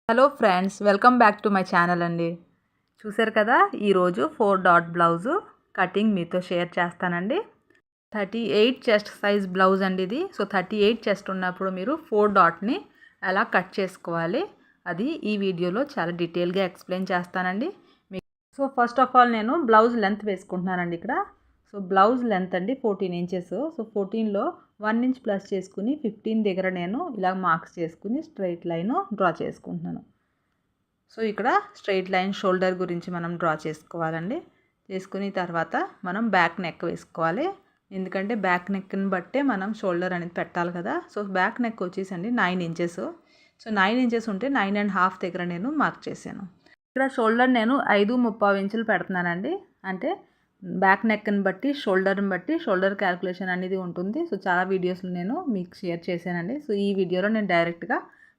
Hello friends, welcome back to my channel అండి. చూసారు కదా, ఈరోజు 4 డాట్ బ్లౌజు కటింగ్ మీతో షేర్ చేస్తానండి. 38 చెస్ట్ సైజ్ బ్లౌజ్ అండి ఇది. సో 38 చెస్ట్ ఉన్నప్పుడు మీరు 4 డాట్ని ఎలా కట్ చేసుకోవాలి అది ఈ వీడియోలో చాలా డీటెయిల్గా ఎక్స్ప్లెయిన్ చేస్తానండి. సో ఫస్ట్ ఆఫ్ ఆల్ నేను బ్లౌజ్ లెంత్ వేసుకుంటున్నానండి ఇక్కడ. సో బ్లౌజ్ లెంత్ అండి 14 ఇంచెస్. సో 14లో 1 ఇంచ్ ప్లస్ చేసుకుని 15 దగ్గర నేను ఇలా మార్క్స్ చేసుకుని స్ట్రైట్ లైన్ డ్రా చేసుకుంటున్నాను. సో ఇక్కడ స్ట్రైట్ లైన్ షోల్డర్ గురించి మనం డ్రా చేసుకోవాలండి. చేసుకుని తర్వాత మనం బ్యాక్ నెక్ వేసుకోవాలి. ఎందుకంటే బ్యాక్ నెక్ని బట్టే మనం షోల్డర్ అనేది పెట్టాలి కదా. సో బ్యాక్ నెక్ వచ్చేసండి 9 ఇంచెస్. సో 9 ఇంచెస్ ఉంటే 9.5 దగ్గర నేను మార్క్ చేశాను. ఇక్కడ షోల్డర్ నేను 5.35 ఇంచులు పెడుతున్నానండి. అంటే బ్యాక్ నెక్ని బట్టి షోల్డర్ని బట్టి షోల్డర్ క్యాలిక్యులేషన్ అనేది ఉంటుంది. సో చాలా వీడియోస్లో నేను మీకు షేర్ చేశానండి. సో ఈ వీడియోలో నేను డైరెక్ట్గా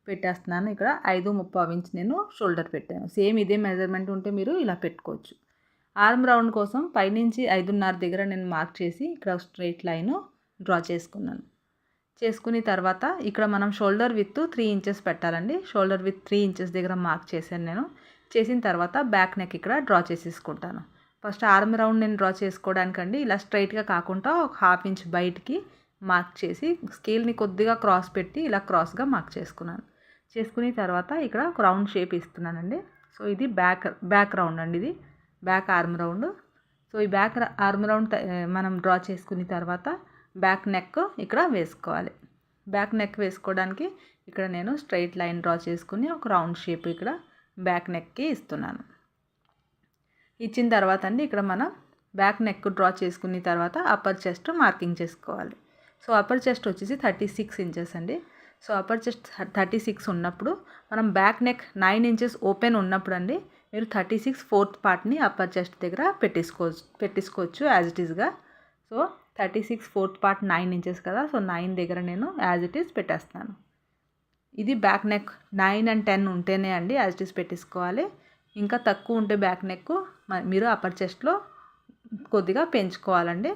పెట్టేస్తున్నాను. ఇక్కడ 5.35 ఇంచ్ నేను షోల్డర్ పెట్టాను. సేమ్ ఇదే మెజర్మెంట్ ఉంటే మీరు ఇలా పెట్టుకోవచ్చు. ఆర్మ్ రౌండ్ కోసం పైనుంచి 5.5 దగ్గర నేను మార్క్ చేసి ఇక్కడ స్ట్రైట్ లైన్ డ్రా చేసుకున్నాను. చేసుకుని తర్వాత ఇక్కడ మనం షోల్డర్ విత్ 3 ఇంచెస్ పెట్టాలండి. షోల్డర్ విత్ 3 ఇంచెస్ దగ్గర మార్క్ చేశాను నేను. చేసిన తర్వాత బ్యాక్ నెక్ ఇక్కడ డ్రా చేసేసుకుంటాను. ఫస్ట్ ఆర్మ్ రౌండ్ నేను డ్రా చేసుకోవడానికండి ఇలా స్ట్రైట్గా కాకుండా ఒక 1/2 ఇంచ్ బయటికి మార్క్ చేసి స్కేల్ని కొద్దిగా క్రాస్ పెట్టి ఇలా క్రాస్గా మార్క్ చేసుకున్నాను. చేసుకుని తర్వాత ఇక్కడ ఒక రౌండ్ షేప్ ఇస్తున్నానండి. సో ఇది బ్యాక్ రౌండ్ అండి, ఇది బ్యాక్ ఆర్మ్ రౌండ్. సో ఈ బ్యాక్ ఆర్మ్ రౌండ్ మనం డ్రా చేసుకున్న తర్వాత బ్యాక్ నెక్ ఇక్కడ వేసుకోవాలి. బ్యాక్ నెక్ వేసుకోవడానికి ఇక్కడ నేను స్ట్రైట్ లైన్ డ్రా చేసుకుని ఒక రౌండ్ షేప్ ఇక్కడ బ్యాక్ నెక్కి ఇస్తున్నాను. ఇచ్చిన తర్వాత అండి ఇక్కడ మనం బ్యాక్ నెక్ డ్రా చేసుకున్న తర్వాత అప్పర్ చెస్ట్ మార్కింగ్ చేసుకోవాలి. సో అప్పర్ చెస్ట్ వచ్చేసి 36 ఇంచెస్ అండి. సో అప్పర్ చెస్ట్ 36 ఉన్నప్పుడు మనం బ్యాక్ నెక్ 9 ఇంచెస్ ఓపెన్ ఉన్నప్పుడు అండి మీరు 36 ఫోర్త్ పార్ట్ని అప్పర్ చెస్ట్ దగ్గర పెట్టేసుకోవచ్చు యాజ్ ఇట్ ఈస్గా. సో 36 ఫోర్త్ పార్ట్ 9 ఇంచెస్ కదా. సో 9 దగ్గర నేను యాజ్ ఇట్ ఈస్ పెట్టేస్తాను. ఇది బ్యాక్ నెక్ 9 and 10 ఉంటేనే అండి యాజ్ ఇట్ ఈస్ పెట్టేసుకోవాలి. ఇంకా తక్కువ ఉంటే బ్యాక్ నెక్ మీరు అప్పర్ చెస్ట్లో కొద్దిగా పెంచుకోవాలండి.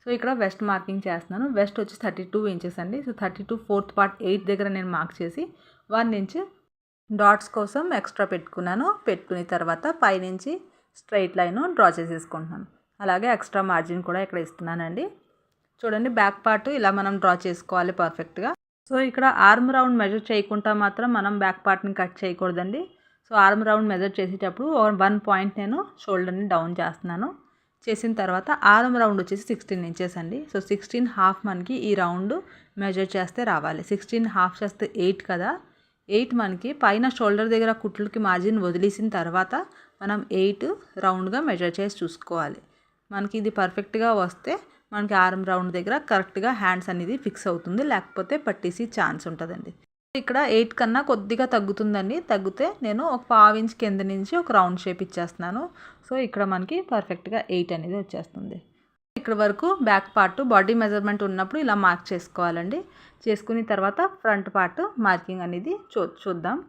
సో ఇక్కడ వెస్ట్ మార్కింగ్ చేస్తున్నాను. వెస్ట్ వచ్చి 32 ఇంచెస్ అండి. సో 32 ఫోర్త్ పార్ట్ 8 దగ్గర నేను మార్క్ చేసి 1 ఇంచ్ డాట్స్ కోసం ఎక్స్ట్రా పెట్టుకున్నాను. పెట్టుకున్న తర్వాత పైనుంచి స్ట్రైట్ లైన్ డ్రా చేసేసుకుంటున్నాను. అలాగే ఎక్స్ట్రా మార్జిన్ కూడా ఇక్కడ ఇస్తున్నానండి. చూడండి బ్యాక్ పార్ట్ ఇలా మనం డ్రా చేసుకోవాలి పర్ఫెక్ట్గా. సో ఇక్కడ ఆర్మ్ రౌండ్ మెజర్ చేయకుండా మాత్రం మనం బ్యాక్ పార్ట్ని కట్ చేయకూడదండి. సో ఆర్మ్ రౌండ్ మెజర్ చేసేటప్పుడు 1 పాయింట్ నేను షోల్డర్ని డౌన్ చేస్తున్నాను. చేసిన తర్వాత ఆర్మ్ రౌండ్ వచ్చేసి 16 ఇంచెస్ అండి. సో 16.5 మనకి ఈ రౌండ్ మెజర్ చేస్తే రావాలి. 16.5 చేస్తే 8 కదా. 8 మనకి పైన షోల్డర్ దగ్గర కుట్లకి మార్జిన్ వదిలేసిన తర్వాత మనం 8 రౌండ్గా మెజర్ చేసి చూసుకోవాలి. మనకి ఇది పర్ఫెక్ట్గా వస్తే మనకి ఆర్మ్ రౌండ్ దగ్గర కరెక్ట్గా హ్యాండ్స్ అనేది ఫిక్స్ అవుతుంది, లేకపోతే పట్టేసి ఛాన్స్ ఉంటుందండి. ఇక్కడ 8 కన్నా కొద్దిగా తగ్గుతుందండి. తగ్గితే నేను ఒక 1/2 ఇంచ్ కింద నుంచి ఒక రౌండ్ షేప్ ఇచ్చేస్తున్నాను. సో ఇక్కడ మనకి పర్ఫెక్ట్గా 8 అనేది వచ్చేస్తుంది. ఇక్కడ వరకు బ్యాక్ పార్ట్ బాడీ మెజర్మెంట్ ఉన్నప్పుడు ఇలా మార్క్ చేసుకోవాలండి. చేసుకున్న తర్వాత ఫ్రంట్ పార్ట్ మార్కింగ్ అనేది చూద్దాం.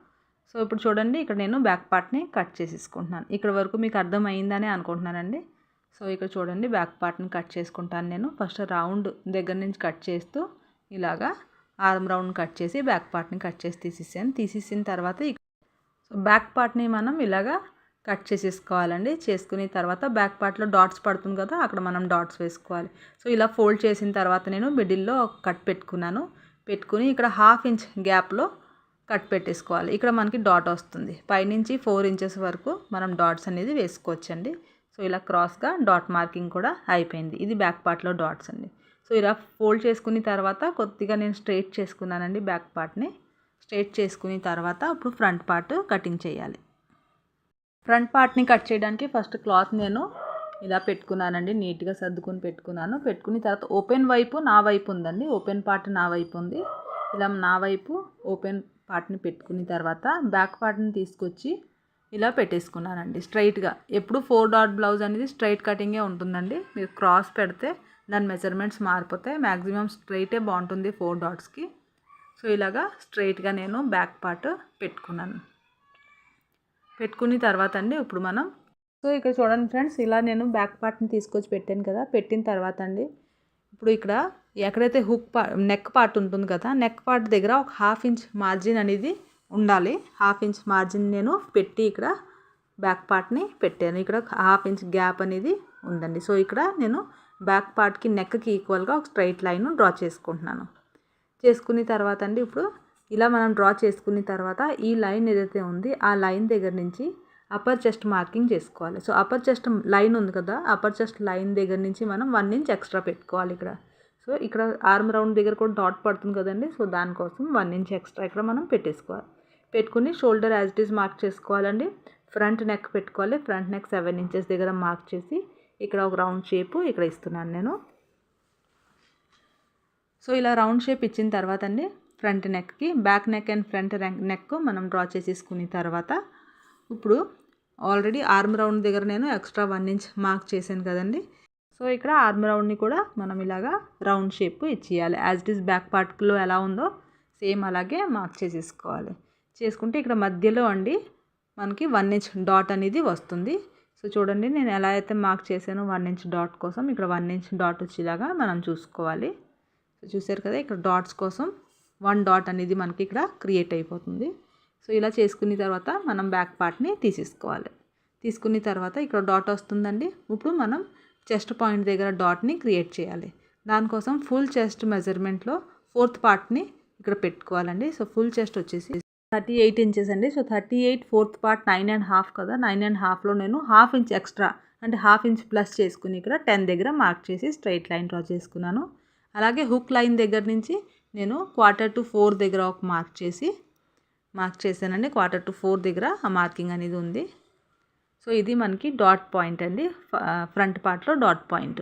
సో ఇప్పుడు చూడండి, ఇక్కడ నేను బ్యాక్ పార్ట్ని కట్ చేసేసుకుంటున్నాను. ఇక్కడ వరకు మీకు అర్థమైందని అనుకుంటున్నానండి. సో ఇక్కడ చూడండి బ్యాక్ పార్ట్ని కట్ చేసుకుంటాను నేను. ఫస్ట్ రౌండ్ దగ్గర నుంచి కట్ చేస్తూ ఇలాగా ఆర్మ్ రౌండ్ కట్ చేసి బ్యాక్ పార్ట్ని కట్ చేసి తీసేసిన తర్వాత సో బ్యాక్ పార్ట్ని మనం ఇలాగా కట్ చేసేసుకోవాలండి. చేసుకున్న తర్వాత బ్యాక్ పార్ట్లో డాట్స్ పడుతుంది కదా, అక్కడ మనం డాట్స్ వేసుకోవాలి. సో ఇలా ఫోల్డ్ చేసిన తర్వాత నేను మిడిల్లో ఒక కట్ పెట్టుకుని ఇక్కడ 1/2 ఇంచ్ గ్యాప్లో కట్ పెట్టేసుకోవాలి. ఇక్కడ మనకి డాట్ వస్తుంది. పైనుంచి 4 ఇంచెస్ వరకు మనం డాట్స్ అనేది వేసుకోవచ్చండి. సో ఇలా క్రాస్గా డాట్ మార్కింగ్ కూడా అయిపోయింది. ఇది బ్యాక్ పార్ట్లో డాట్స్ అండి. సో ఇలా ఫోల్డ్ చేసుకున్న తర్వాత కొద్దిగా నేను స్ట్రైట్ చేసుకున్నానండి. బ్యాక్ పార్ట్ని స్ట్రైట్ చేసుకున్న తర్వాత ఇప్పుడు ఫ్రంట్ పార్ట్ కటింగ్ చేయాలి. ఫ్రంట్ పార్ట్ని కట్ చేయడానికి ఫస్ట్ క్లాత్ నేను ఇలా పెట్టుకున్నానండి. నీట్గా సర్దుకుని పెట్టుకున్నాను. పెట్టుకున్న తర్వాత ఓపెన్ వైపు నా వైపు ఉందండి. ఓపెన్ పార్ట్ నా వైపు ఉంది. ఇలా నా వైపు ఓపెన్ పార్ట్ని పెట్టుకున్న తర్వాత బ్యాక్ పార్ట్ని తీసుకొచ్చి ఇలా పెట్టేసుకున్నానండి స్ట్రైట్గా. ఎప్పుడు 4 డాట్ బ్లౌజ్ అనేది స్ట్రైట్ కటింగే ఉంటుందండి. మీరు క్రాస్ పెడితే దాని మెజర్మెంట్స్ మారిపోతాయి. మ్యాక్సిమం స్ట్రైటే బాగుంటుంది 4 డాట్స్కి. సో ఇలాగా స్ట్రైట్గా నేను బ్యాక్ పార్ట్ పెట్టుకున్నాను. పెట్టుకున్న తర్వాత అండి ఇప్పుడు మనం సో ఇక్కడ చూడండి ఫ్రెండ్స్, ఇలా నేను బ్యాక్ పార్ట్ని తీసుకొచ్చి పెట్టాను కదా. పెట్టిన తర్వాత అండి ఇప్పుడు ఇక్కడ ఎక్కడైతే నెక్ పార్ట్ ఉంటుంది కదా, నెక్ పార్ట్ దగ్గర ఒక 1/2 ఇంచ్ మార్జిన్ అనేది ఉండాలి. 1/2 ఇంచ్ మార్జిన్ నేను పెట్టి ఇక్కడ బ్యాక్ పార్ట్ని పెట్టాను. ఇక్కడ 1/2 ఇంచ్ గ్యాప్ అనేది ఉందండి. సో ఇక్కడ నేను బ్యాక్ పార్ట్కి నెక్కి ఈక్వల్గా ఒక స్ట్రైట్ లైన్ డ్రా చేసుకుంటున్నాను. చేసుకున్న తర్వాత అండి ఇప్పుడు ఇలా మనం డ్రా చేసుకున్న తర్వాత ఈ లైన్ ఏదైతే ఉంది ఆ లైన్ దగ్గర నుంచి అప్పర్ చెస్ట్ మార్కింగ్ చేసుకోవాలి. సో అప్పర్ చెస్ట్ లైన్ ఉంది కదా, అప్పర్ చెస్ట్ లైన్ దగ్గర నుంచి మనం 1 ఇంచ్ ఎక్స్ట్రా పెట్టుకోవాలి ఇక్కడ. సో ఇక్కడ ఆర్మ్ రౌండ్ దగ్గర కూడా డాట్ పడుతుంది కదండి, సో దానికోసం 1 ఇంచ్ ఎక్స్ట్రా ఇక్కడ మనం పెట్టేసుకోవాలి. పెట్టుకుని shoulder as it is mark చేసుకోవాలండి. ఫ్రంట్ నెక్ పెట్టుకోవాలి. ఫ్రంట్ నెక్ 7 ఇంచెస్ దగ్గర మార్క్ చేసి ఇక్కడ ఒక రౌండ్ షేపు ఇక్కడ ఇస్తున్నాను నేను. సో ఇలా రౌండ్ షేప్ ఇచ్చిన తర్వాత అండి ఫ్రంట్ నెక్కి back neck and front neck మనం డ్రా చేసేసుకున్న తర్వాత ఇప్పుడు ఆల్రెడీ ఆర్మ్ రౌండ్ దగ్గర నేను ఎక్స్ట్రా 1 ఇంచ్ మార్క్ చేశాను కదండి. సో ఇక్కడ ఆర్మ్ రౌండ్ని కూడా మనం ఇలాగా రౌండ్ షేప్ ఇచ్చేయాలి. యాజ్ ఇట్ ఈస్ బ్యాక్ పార్ట్లో ఎలా ఉందో సేమ్ అలాగే మార్క్ చేసేసుకోవాలి. చేసుకుంటే ఇక్కడ మధ్యలో అండి మనకి 1 ఇంచ్ డాట్ అనేది వస్తుంది. సో చూడండి నేను ఎలా అయితే మార్క్ చేశానో 1 ఇంచ్ డాట్ కోసం ఇక్కడ 1 ఇంచ్ డాట్ వచ్చేలాగా మనం చూసుకోవాలి. సో చూసారు కదా, ఇక్కడ డాట్స్ కోసం 1 డాట్ అనేది మనకి ఇక్కడ క్రియేట్ అయిపోతుంది. సో ఇలా చేసుకున్న తర్వాత మనం బ్యాక్ పార్ట్ని తీసేసుకోవాలి. తీసుకున్న తర్వాత ఇక్కడ డాట్ వస్తుందండి. ఇప్పుడు మనం చెస్ట్ పాయింట్ దగ్గర డాట్ని క్రియేట్ చేయాలి. దానికోసం ఫుల్ చెస్ట్ మెజర్మెంట్లో 4th పార్ట్ని ఇక్కడ పెట్టుకోవాలండి. సో ఫుల్ చెస్ట్ వచ్చేసి 38 ఇంచెస్ అండి. సో 38 4th పార్ట్ 9.5 కదా, 9.5లో నేను 1/2 ఇంచ్ ఎక్స్ట్రా అంటే 1/2 ఇంచ్ ప్లస్ చేసుకుని ఇక్కడ 10 దగ్గర మార్క్ చేసి స్ట్రైట్ లైన్ డ్రా చేసుకున్నాను. అలాగే హుక్ లైన్ దగ్గర నుంచి నేను 1/4 దగ్గర ఒక మార్క్ చేశానండి. 1/4 దగ్గర ఆ మార్కింగ్ అనేది ఉంది. సో ఇది మనకి డాట్ పాయింట్ అండి, ఫ్రంట్ పార్ట్లో డాట్ పాయింట్.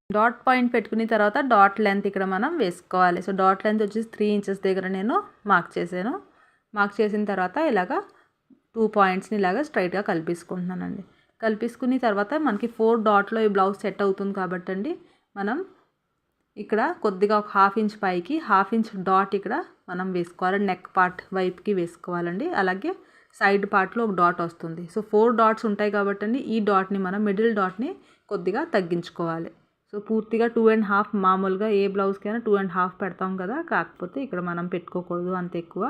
డాట్ పాయింట్ పెట్టుకున్న తర్వాత డాట్ లెంత్ ఇక్కడ మనం వేసుకోవాలి. సో డాట్ లెంత్ వచ్చేసి 3 ఇంచెస్ దగ్గర నేను మార్క్ చేశాను. మార్క్ చేసిన తర్వాత ఇలాగా 2 పాయింట్స్ని ఇలాగా స్ట్రైట్గా కలిపేసుకుంటున్నానండి. కలిపేసుకున్న తర్వాత మనకి 4 డాట్లో ఈ బ్లౌజ్ సెట్ అవుతుంది కాబట్టి అండి మనం ఇక్కడ కొద్దిగా ఒక 1/2 ఇంచ్ పైకి 1/2 ఇంచ్ డాట్ ఇక్కడ మనం వేసుకోవాలి. నెక్ పార్ట్ వైపుకి వేసుకోవాలండి. అలాగే సైడ్ పార్ట్లో ఒక డాట్ వస్తుంది. సో 4 డాట్స్ ఉంటాయి కాబట్టి అండి ఈ డాట్ని మనం మిడిల్ డాట్ని కొద్దిగా తగ్గించుకోవాలి. సో పూర్తిగా 2.5 మామూలుగా ఏ బ్లౌజ్కైనా 2.5 పెడతాం కదా, కాకపోతే ఇక్కడ మనం పెట్టుకోకూడదు అంత ఎక్కువ.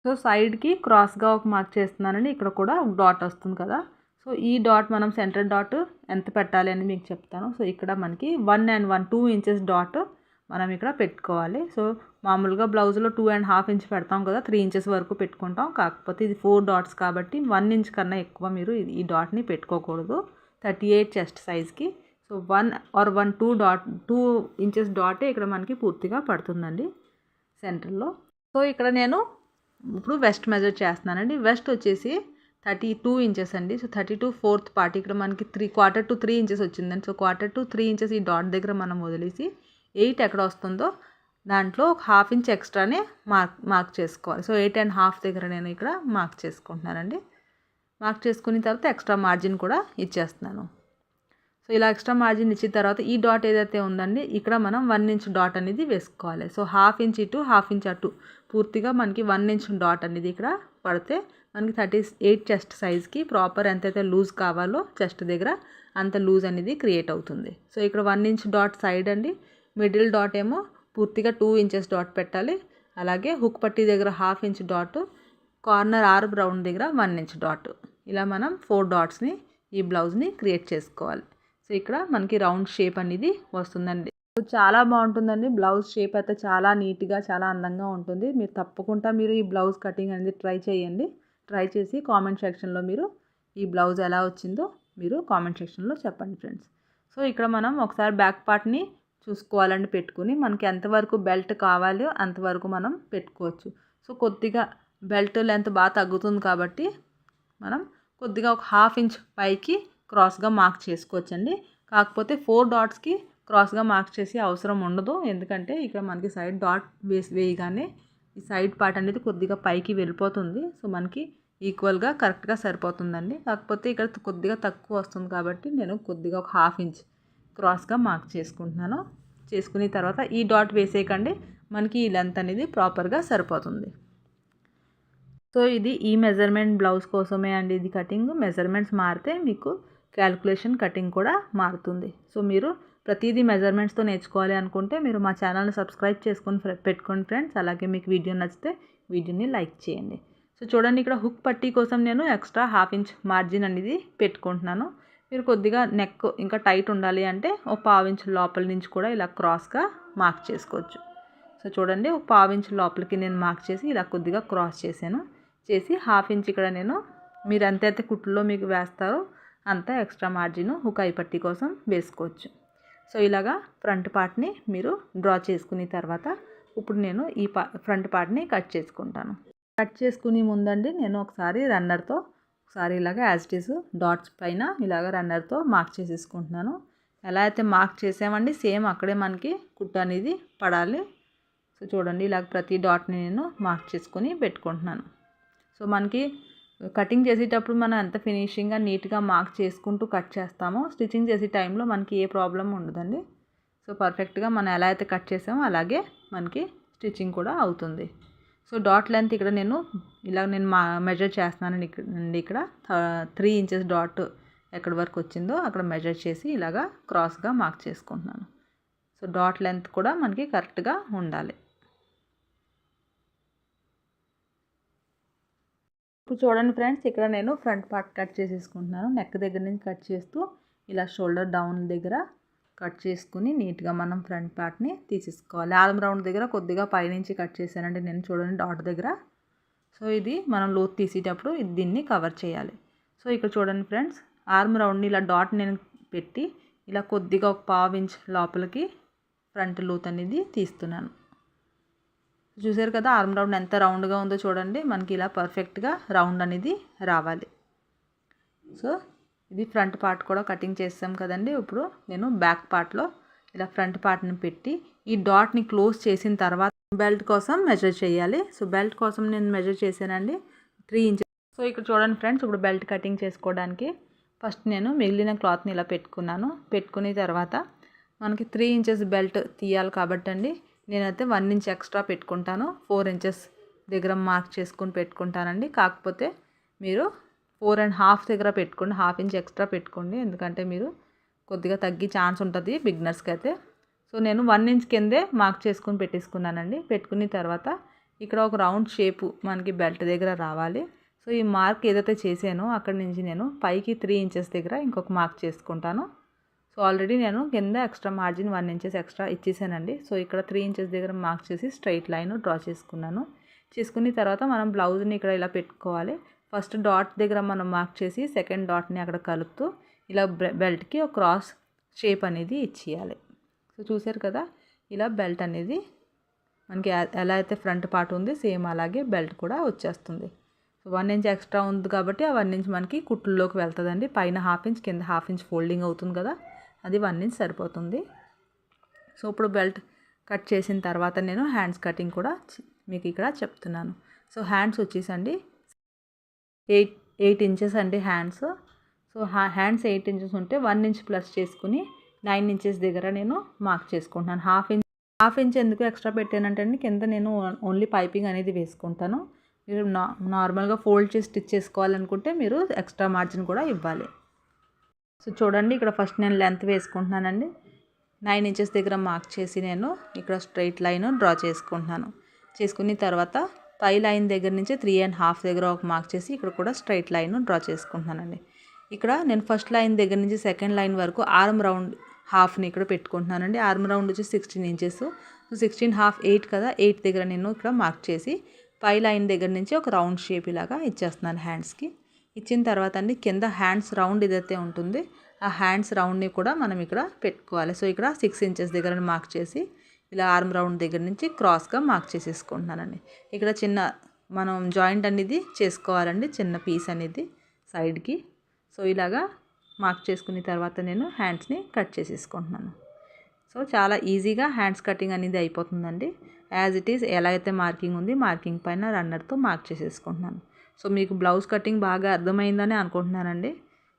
సో సైడ్కి క్రాస్గా ఒక మార్క్ చేస్తున్నానండి. ఇక్కడ కూడా ఒక డాట్ వస్తుంది కదా, సో ఈ డాట్ మనం సెంటర్ డాట్ ఎంత పెట్టాలి అని మీకు చెప్తాను. సో ఇక్కడ మనకి 1 and 1 2 ఇంచెస్ డాట్ మనం ఇక్కడ పెట్టుకోవాలి. సో మామూలుగా బ్లౌజ్లో 2.5 ఇంచ్ పెడతాం కదా, 3 ఇంచెస్ వరకు పెట్టుకుంటాం. కాకపోతే ఇది 4 డాట్స్ కాబట్టి 1 ఇంచ్ కన్నా ఎక్కువ మీరు ఈ డాట్ని పెట్టుకోకూడదు 38 చెస్ట్ సైజ్కి. సో 1 or 1 2 ఇంచెస్ డాటే ఇక్కడ మనకి పూర్తిగా పడుతుందండి సెంటర్లో. సో ఇక్కడ నేను ఇప్పుడు వెస్ట్ మెజర్ చేస్తున్నానండి. వెస్ట్ వచ్చేసి 32 ఇంచెస్ అండి. సో 32 4th పార్ట్ ఇక్కడ మనకి 1/4 to 3 ఇంచెస్ వచ్చిందండి. సో 1/4 to 3 ఇంచెస్ ఈ డాట్ దగ్గర మనం వదిలేసి 8 ఎక్కడ వస్తుందో దాంట్లో ఒక 1/2 ఇంచ్ ఎక్స్ట్రానే మార్క్ చేసుకోవాలి. సో 8.5 దగ్గర నేను ఇక్కడ మార్క్ చేసుకుంటున్నానండి. మార్క్ చేసుకున్న తర్వాత ఎక్స్ట్రా మార్జిన్ కూడా ఇచ్చేస్తున్నాను. సో ఇలా ఎక్స్ట్రా మార్జిన్ ఇచ్చిన తర్వాత ఈ డాట్ ఏదైతే ఉందండి ఇక్కడ మనం 1 ఇంచ్ డాట్ అనేది వేసుకోవాలి. సో 1/2 ఇంచ్ ఇటు 1/2 ఇంచ్ అటు పూర్తిగా మనకి 1 ఇంచ్ డాట్ అనేది ఇక్కడ పడితే మనకి 38 చెస్ట్ సైజ్కి ప్రాపర్ ఎంతైతే లూజ్ కావాలో చెస్ట్ దగ్గర అంత లూజ్ అనేది క్రియేట్ అవుతుంది. సో ఇక్కడ 1 ఇంచ్ డాట్ సైడ్ అండి, మిడిల్ డాట్ ఏమో పూర్తిగా 2 ఇంచెస్ డాట్ పెట్టాలి. అలాగే హుక్ పట్టీ దగ్గర 1/2 inch dot, corner arm round దగ్గర 1 ఇంచ్ డాట్, ఇలా మనం 4 డాట్స్ని ఈ బ్లౌజ్ని క్రియేట్ చేసుకోవాలి. సో ఇక్కడ మనకి రౌండ్ షేప్ అనేది వస్తుందండి. చాలా బాగుంటుందండి. బ్లౌజ్ షేప్ అయితే చాలా నీట్గా చాలా అందంగా ఉంటుంది. మీరు తప్పకుండా ఈ బ్లౌజ్ కటింగ్ అనేది ట్రై చేయండి. ట్రై చేసి కామెంట్ సెక్షన్లో మీరు ఈ బ్లౌజ్ ఎలా వచ్చిందో మీరు కామెంట్ సెక్షన్లో చెప్పండి ఫ్రెండ్స్. సో ఇక్కడ మనం ఒకసారి బ్యాక్ పార్ట్ని చూసుకోవాలండి పెట్టుకుని మనకి ఎంతవరకు బెల్ట్ కావాలో అంతవరకు మనం పెట్టుకోవచ్చు. సో కొద్దిగా బెల్ట్ లెంత్ బాగా తగ్గుతుంది కాబట్టి మనం కొద్దిగా ఒక 1/2 ఇంచ్ పైకి క్రాస్గా మార్క్ చేసుకోవచ్చండి. కాకపోతే 4 డాట్స్కి క్రాస్గా మార్క్ చేసి అవసరం ఉండదు. ఎందుకంటే ఇక్కడ మనకి సైడ్ డాట్ వేయగానే ఈ సైడ్ పార్ట్ అనేది కొద్దిగా పైకి వెళ్ళిపోతుంది. సో మనకి ఈక్వల్గా కరెక్ట్గా సరిపోతుందండి. కాకపోతే ఇక్కడ కొద్దిగా తక్కువ వస్తుంది కాబట్టి నేను కొద్దిగా ఒక 1/2 ఇంచ్ క్రాస్గా మార్క్ చేసుకుంటున్నాను. చేసుకున్న తర్వాత ఈ డాట్ వేసేయకండి, మనకి ఈ లెంత్ అనేది ప్రాపర్గా సరిపోతుంది. సో ఇది ఈ మెజర్మెంట్ బ్లౌజ్ కోసమే అండి ఇది కటింగ్. మెజర్మెంట్స్ మారితే మీకు క్యాలిక్యులేషన్ కటింగ్ కూడా మారుతుంది. సో మీరు ప్రతిదీ మెజర్మెంట్స్తో నేర్చుకోవాలి అనుకుంటే మీరు మా ఛానల్ని సబ్స్క్రైబ్ చేసుకొని పెట్టుకోండి ఫ్రెండ్స్. అలాగే మీకు వీడియో నచ్చితే వీడియోని లైక్ చేయండి. సో చూడండి ఇక్కడ హుక్ పట్టీ కోసం నేను ఎక్స్ట్రా 1/2 ఇంచ్ మార్జిన్ అనేది పెట్టుకుంటున్నాను. మీరు కొద్దిగా నెక్ ఇంకా టైట్ ఉండాలి అంటే ఒక 1/2 ఇంచ్ లోపల నుంచి కూడా ఇలా క్రాస్గా మార్క్ చేసుకోవచ్చు. సో చూడండి ఒక 1/2 ఇంచ్ లోపలికి నేను మార్క్ చేసి ఇలా కొద్దిగా క్రాస్ చేశాను. చేసి 1/2 ఇంచ్ ఇక్కడ నేను మీరు ఎంతైతే కుట్టులో మీకు వేస్తారో అంత ఎక్స్ట్రా మార్జిన్ హుక్ ఐ పట్టీ కోసం వేసుకోవచ్చు. సో ఇలాగా ఫ్రంట్ పార్ట్ని మీరు డ్రా చేసుకున్న తర్వాత ఇప్పుడు నేను ఈ ఫ్రంట్ పార్ట్ని కట్ చేసుకుంటాను. కట్ చేసుకునే ముందండి నేను ఒకసారి రన్నర్తో ఒకసారి ఇలాగ యాజ్ ఇట్ ఈస్ డాట్స్ పైన ఇలాగ రన్నర్తో మార్క్ చేసేసుకుంటున్నాను. ఎలా అయితే మార్క్ చేసామండి సేమ్ అక్కడే మనకి కుట్టు అనేది పడాలి. సో చూడండి ఇలాగ ప్రతి డాట్ని నేను మార్క్ చేసుకొని పెట్టుకుంటున్నాను. సో మనకి కటింగ్ చేసేటప్పుడు మనం ఎంత ఫినిషింగ్గా నీట్గా మార్క్ చేసుకుంటూ కట్ చేస్తామో స్టిచ్చింగ్ చేసే టైంలో మనకి ఏ ప్రాబ్లం ఉండదండి. సో పర్ఫెక్ట్గా మనం ఎలా అయితే కట్ చేసామో అలాగే మనకి స్టిచ్చింగ్ కూడా అవుతుంది. సో డాట్ లెంత్ ఇక్కడ నేను మెజర్ చేస్తున్నానండి. ఇక్కడ 3 ఇంచెస్ డాట్ ఎక్కడి వరకు వచ్చిందో అక్కడ మెజర్ చేసి ఇలాగా క్రాస్గా మార్క్ చేసుకుంటున్నాను. సో డాట్ లెంత్ కూడా మనకి కరెక్ట్గా ఉండాలి. ఇప్పుడు చూడండి ఫ్రెండ్స్ ఇక్కడ నేను ఫ్రంట్ పార్ట్ కట్ చేసేసుకుంటున్నాను. నెక్ దగ్గర నుంచి కట్ చేస్తూ ఇలా షోల్డర్ డౌన్ దగ్గర కట్ చేసుకుని నీట్గా మనం ఫ్రంట్ పార్ట్ని తీసేసుకోవాలి. ఆర్మ్ రౌండ్ దగ్గర కొద్దిగా పైనుంచి కట్ చేశానండి నేను చూడండి డాట్ దగ్గర. సో ఇది మనం లోతు తీసేటప్పుడు దీన్ని కవర్ చేయాలి. సో ఇక్కడ చూడండి ఫ్రెండ్స్ ఆర్మ్ రౌండ్ని ఇలా డాట్ నేను పెట్టి ఇలా కొద్దిగా ఒక 1/2 ఇంచ్ లోపలికి ఫ్రంట్ లూత్ అనేది తీస్తున్నాను. చూసారు కదా ఆర్మ్ రౌండ్ ఎంత రౌండ్గా ఉందో చూడండి. మనకి ఇలా పర్ఫెక్ట్గా రౌండ్ అనేది రావాలి. సో ఇది ఫ్రంట్ పార్ట్ కూడా కటింగ్ చేస్తాం కదండి. ఇప్పుడు నేను బ్యాక్ పార్ట్లో ఇలా ఫ్రంట్ పార్ట్ని పెట్టి ఈ డాట్ని క్లోజ్ చేసిన తర్వాత బెల్ట్ కోసం మెజర్ చేయాలి. సో బెల్ట్ కోసం నేను మెజర్ చేశానండి 3 ఇంచెస్. సో ఇక్కడ చూడండి ఫ్రెండ్స్ ఇప్పుడు బెల్ట్ కటింగ్ చేసుకోవడానికి ఫస్ట్ నేను మిగిలిన క్లాత్ని ఇలా పెట్టుకున్న తర్వాత మనకి 3 ఇంచెస్ బెల్ట్ తీయాలి కాబట్టి అండి నేనైతే 1 ఇంచ్ ఎక్స్ట్రా పెట్టుకుంటాను. 4 ఇంచెస్ దగ్గర మార్క్ చేసుకుని పెట్టుకుంటానండి. కాకపోతే మీరు 4.5 దగ్గర పెట్టుకోండి. 1/2 ఇంచ్ ఎక్స్ట్రా పెట్టుకోండి. ఎందుకంటే మీరు కొద్దిగా తగ్గే ఛాన్స్ ఉంటుంది బిగినర్స్కి అయితే. సో నేను 1 ఇంచ్ కిందే మార్క్ చేసుకుని పెట్టేసుకున్నానండి. పెట్టుకున్న తర్వాత ఇక్కడ ఒక రౌండ్ షేపు మనకి బెల్ట్ దగ్గర రావాలి. సో ఈ మార్క్ ఏదైతే చేసానో అక్కడి నుంచి నేను పైకి 3 ఇంచెస్ దగ్గర ఇంకొక మార్క్ చేసుకుంటాను. సో ఆల్రెడీ నేను కింద ఎక్స్ట్రా మార్జిన్ 1 ఇంచెస్ ఎక్స్ట్రా ఇచ్చేసానండి. సో ఇక్కడ 3 ఇంచెస్ దగ్గర మార్క్ చేసి స్ట్రైట్ లైన్ డ్రా చేసుకున్నాను. చేసుకున్న తర్వాత మనం బ్లౌజ్ని ఇక్కడ ఇలా పెట్టుకోవాలి. ఫస్ట్ డాట్ దగ్గర మనం మార్క్ చేసి సెకండ్ డాట్ని అక్కడ కలుపుతూ ఇలా బెల్ట్కి ఒక క్రాస్ షేప్ అనేది ఇచ్చేయాలి. సో చూసారు కదా ఇలా బెల్ట్ అనేది మనకి ఎలా అయితే ఫ్రంట్ పార్ట్ ఉంది సేమ్ అలాగే బెల్ట్ కూడా వచ్చేస్తుంది. సో 1 ఇంచ్ ఎక్స్ట్రా ఉంది కాబట్టి ఆ 1 ఇంచ్ మనకి కుట్టుల్లోకి వెళ్తుందండి. పైన 1/2 ఇంచ్ కింద 1/2 ఇంచ్ ఫోల్డింగ్ అవుతుంది కదా అది 1 ఇంచ్ సరిపోతుంది. సో ఇప్పుడు బెల్ట్ కట్ చేసిన తర్వాత నేను హ్యాండ్స్ కటింగ్ కూడా మీకు ఇక్కడ చెప్తున్నాను. సో హ్యాండ్స్ వచ్చేసండి 8 ఇంచెస్ అండి హ్యాండ్స్. సో హ్యాండ్స్ 8 ఇంచెస్ ఉంటే 1 ఇంచ్ ప్లస్ చేసుకుని 9 ఇంచెస్ దగ్గర నేను మార్క్ చేసుకుంటున్నాను. 1/2 ఇంచ్ ఎందుకు ఎక్స్ట్రా పెట్టానంటే అండి కింద నేను ఓన్లీ పైపింగ్ అనేది వేసుకుంటాను. మీరు నార్మల్గా ఫోల్డ్ చేసి స్టిచ్ చేసుకోవాలనుకుంటే మీరు ఎక్స్ట్రా మార్జిన్ కూడా ఇవ్వాలి. సో చూడండి ఇక్కడ ఫస్ట్ నేను లెంత్ వేసుకుంటున్నానండి. 9 ఇంచెస్ దగ్గర మార్క్ చేసి నేను ఇక్కడ స్ట్రైట్ లైన్ డ్రా చేసుకుంటున్నాను. చేసుకున్న తర్వాత పై లైన్ దగ్గర నుంచి 3.5 దగ్గర ఒక మార్క్ చేసి ఇక్కడ కూడా స్ట్రైట్ లైన్ డ్రా చేసుకుంటున్నానండి. ఇక్కడ నేను ఫస్ట్ లైన్ దగ్గర నుంచి సెకండ్ లైన్ వరకు ఆర్మ్ రౌండ్ హాఫ్ని ఇక్కడ పెట్టుకుంటున్నానండి. ఆర్మ్ రౌండ్ వచ్చి 16 ఇంచెస్. సో 16.5 8 కదా 8 దగ్గర నేను ఇక్కడ మార్క్ చేసి పై లైన్ దగ్గర నుంచి ఒక రౌండ్ షేప్ ఇలాగా ఇచ్చేస్తున్నాను హ్యాండ్స్కి. ఇచ్చిన తర్వాత అండి కింద హ్యాండ్స్ రౌండ్ ఏదైతే ఉంటుంది ఆ హ్యాండ్స్ రౌండ్ని కూడా మనం ఇక్కడ పెట్టుకోవాలి. సో ఇక్కడ 6 ఇంచెస్ దగ్గర మార్క్ చేసి ఇలా ఆర్మ్ రౌండ్ దగ్గర నుంచి క్రాస్గా మార్క్ చేసేసుకుంటున్నానండి. ఇక్కడ చిన్న మనం జాయింట్ అనేది చేసుకోవాలండి చిన్న పీస్ అనేది సైడ్కి. సో ఇలాగా మార్క్ చేసుకున్న తర్వాత నేను హ్యాండ్స్ని కట్ చేసేసుకుంటున్నాను. సో చాలా ఈజీగా హ్యాండ్స్ కటింగ్ అనేది అయిపోతుందండి. యాజ్ ఇట్ ఈస్ ఎలా అయితే మార్కింగ్ ఉంది మార్కింగ్ పైన రన్నర్తో మార్క్ చేసేసుకుంటున్నాను. సో మీకు బ్లౌజ్ కటింగ్ బాగా అర్థమైందని అనుకుంటున్నానండి.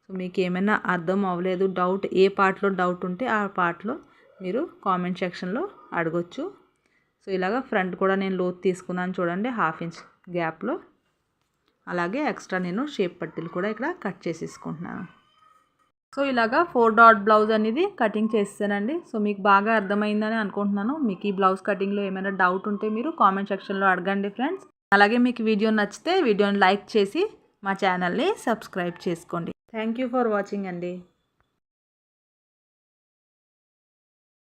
సో మీకు ఏమైనా అర్థం అవ్వలేదు డౌట్ ఏ పార్ట్లో డౌట్ ఉంటే ఆ పార్ట్లో మీరు కామెంట్ సెక్షన్లో అడగొచ్చు. సో ఇలాగా ఫ్రంట్ కూడా నేను లోతు తీసుకున్నాను చూడండి 1/2 ఇంచ్ గ్యాప్లో. అలాగే ఎక్స్ట్రా నేను షేప్ పట్టీలు కూడా ఇక్కడ కట్ చేసేసుకుంటున్నాను. సో ఇలాగా 4 డాట్ బ్లౌజ్ అనేది కటింగ్ చేస్తానండి. సో మీకు బాగా అర్థమైందని అనుకుంటున్నాను. మీకు ఈ బ్లౌజ్ కటింగ్లో ఏమైనా డౌట్ ఉంటే మీరు కామెంట్ సెక్షన్లో అడగండి ఫ్రెండ్స్. అలాగే మీకు వీడియో నచ్చితే వీడియోని లైక్ చేసి మా ఛానల్ని సబ్స్క్రైబ్ చేసుకోండి. థ్యాంక్ యూ ఫర్ వాచింగ్ అండి.